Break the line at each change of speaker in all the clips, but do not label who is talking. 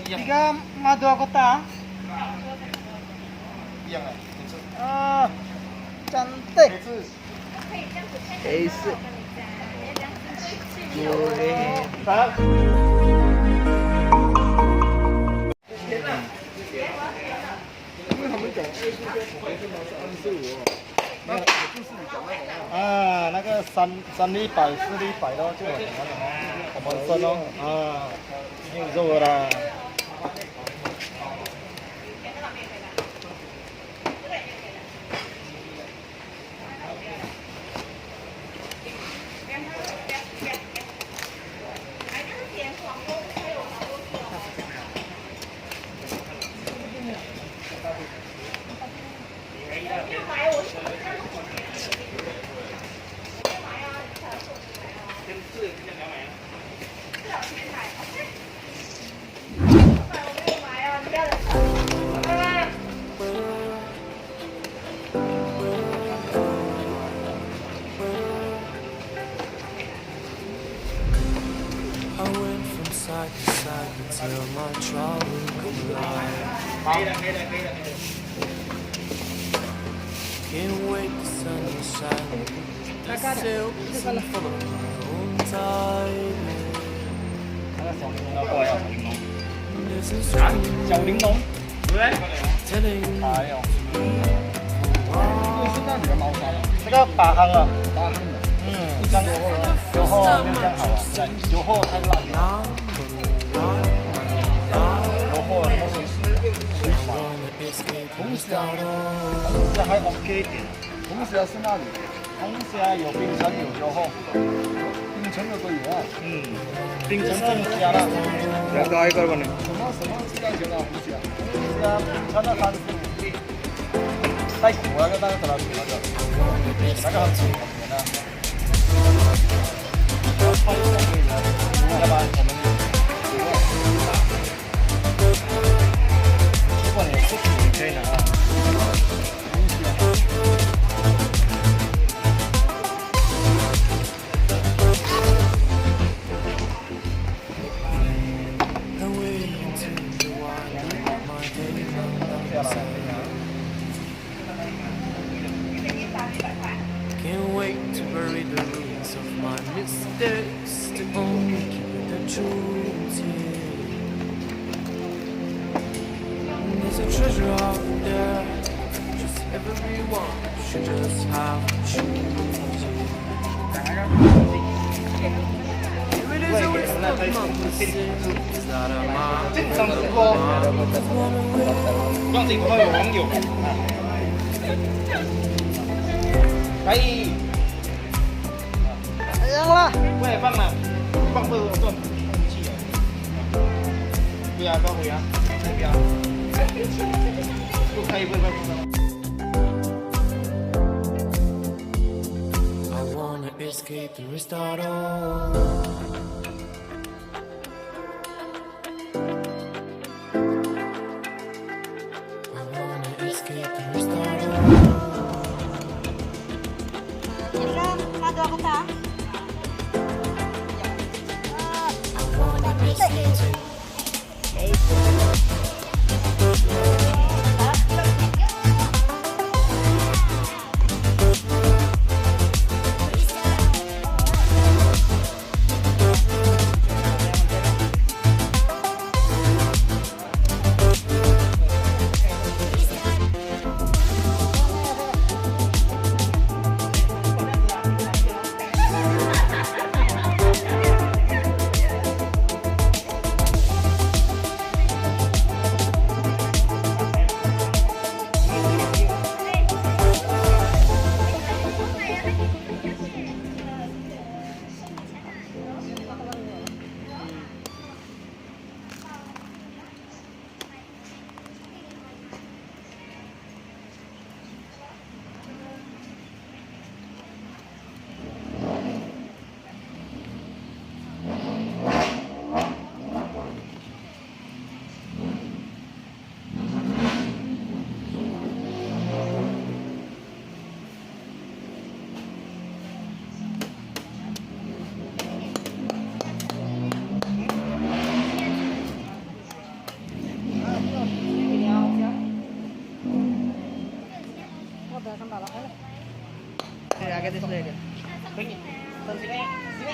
Tiga madu kota.
Yang
cantik.
Isi Durian
Kang.那个3厘摆4厘摆咯，就有什么了？我们分咯，已经有肉了啦。
Until my trouble come alive. Can't wait the sun to shine. The sails and follow my own tide.
小玲珑，对，
Telling
哎呦，是那里的毛刷，这个8行啊，8行的，这样油后没有这样好啊，油后太烂了。 红虾还 OK 一点，红虾是那里，红虾有冰城有油后，冰城的都有啊。冰城正虾啦。
两个一个吧你。
什么鸡蛋钱啊？红虾，红虾冰城的35，带骨那个多少钱那个？那个很甜的。换一下可以了，要不然我们。 如果你不煮，你可以拿。
Can't wait to bury the ruins of my mistakes, to only keep the truth here. There's a treasure out there, just everyone should just have to choose it. If it is a waste of my sins that are mine,
正常直播，让自己看到有网友。可以。
香了。
不能放了，放这个断气了。不要，不要，不要。
I wanna escape and restart all. I wanna escape and restart all.
Tiga madu kota.
I wanna escape.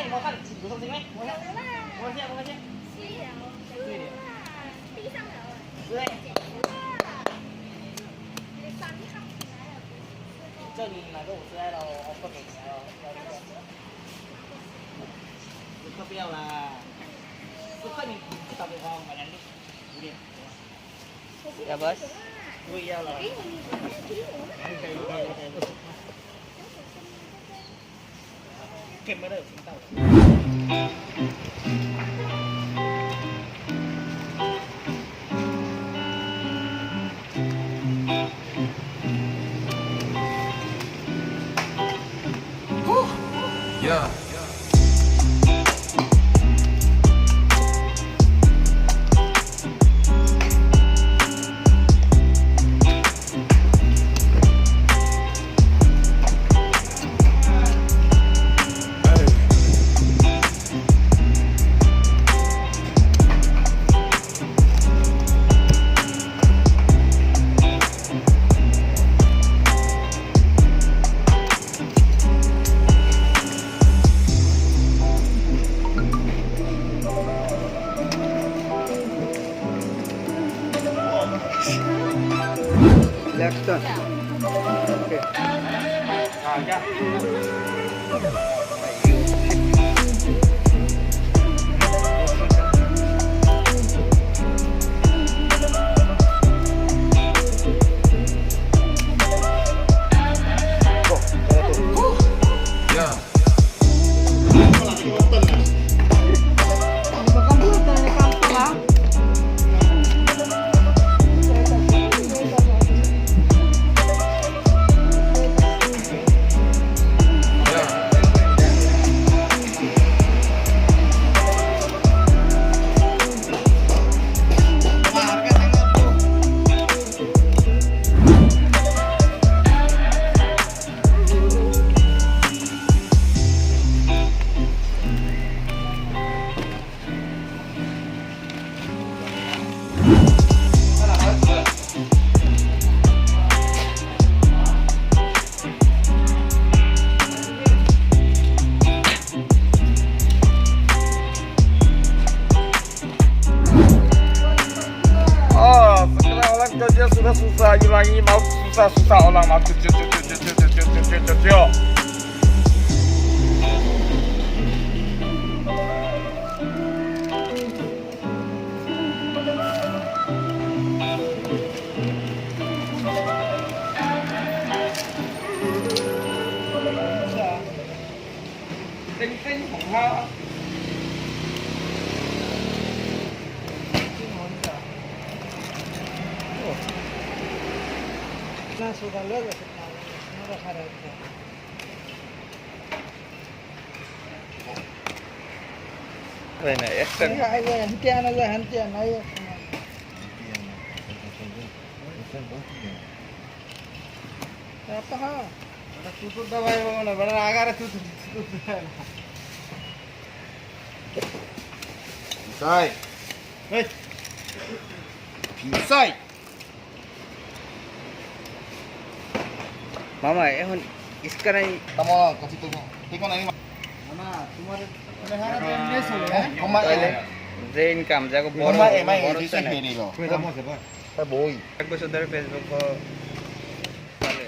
你摸看，有动静没？摸一下，摸一下，摸一下。对的。对。这里哪个50来了？我不给你了，要这个。可不要啦。这你打电话买两个，5点。
Ya bos.
不要了。Camera ở phía tàu.
Yeah.
Left turn. Okay.
Yeah.
Kerja sudah susah, lagi mau susah orang mau cuci. Tinhของเขา
ना सुबह लोग ना खा रहे थे
Đây này, action.
hentian ayo apa ha tutup dah baik mana benar agar tutup
Pisai. Hei. Pisai.
Mama, এখন sekarang
Kamu kasih tengok ini.
mana तुम्हारे तुम्हारा बिजनेस हो है
Kamu
যে ইনকাম যাকে বড়
emang
বড়
ini
channel
ini loh. Saya boy.
এক বছর ধরে ফেসবুক চলে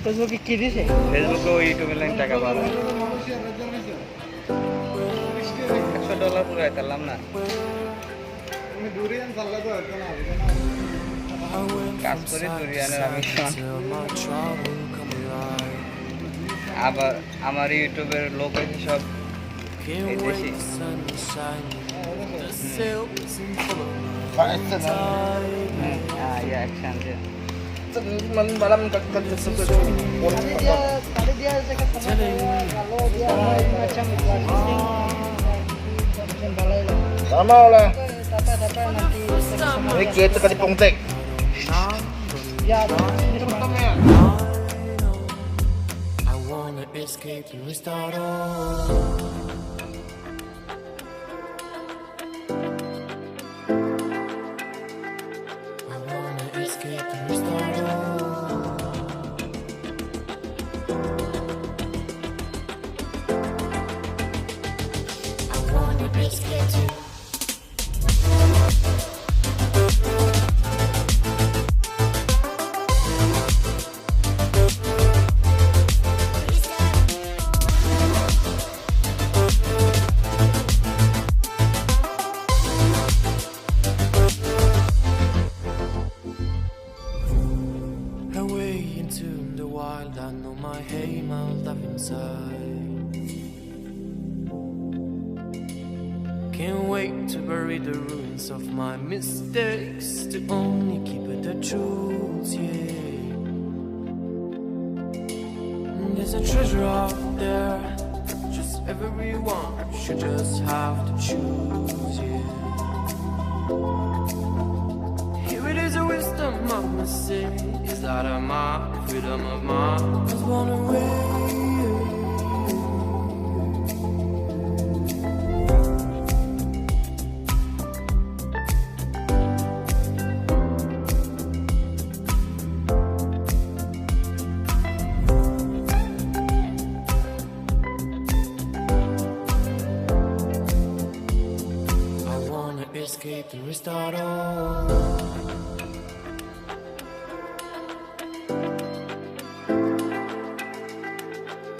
फेसबुक की किरी से
ফেসবুক ও ইউটিউবে লাইন টাকা পাওয়া যায় $100 পুরো আইতালাম না
डूरियन साला तो है ना
কাজ করে দুরিয়ানের আমি আবার আমার ইউটিউবের লোক আছে সব এই দেশি ya 𝐓𝐡𝐚𝐬𝐿
Malam kerja seperti
tadi dia cakap sama saya kalau dia macam macam balai lah
sama lah.
tapi nanti
Ini kita kali pongtek.
ya ini teman-teman
I wanna escape and restart all. I wanna escape and restart all. 𝐷𝐿. Away into the wild, I know my �𝐴𝐼𝐼 inside. Can't wait to bury the ruins of my mistakes, to only keep it the truth, yeah. There's a treasure out there, just everyone should just have to choose, yeah. Here it is, a wisdom I must say, is that my freedom of mind has gone away. Escape and restart all.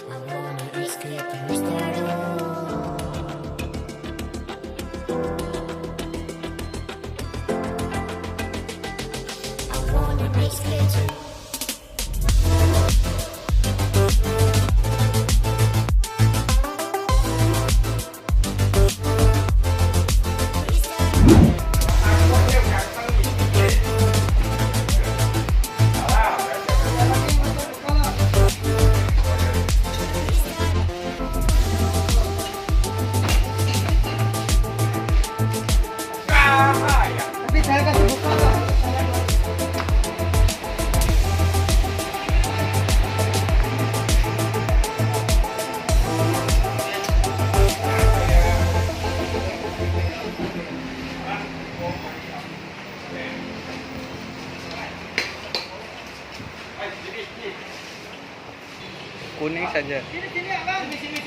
I wanna escape and restart all. I wanna escape too.
Kuning saja.
Sini abang, sini.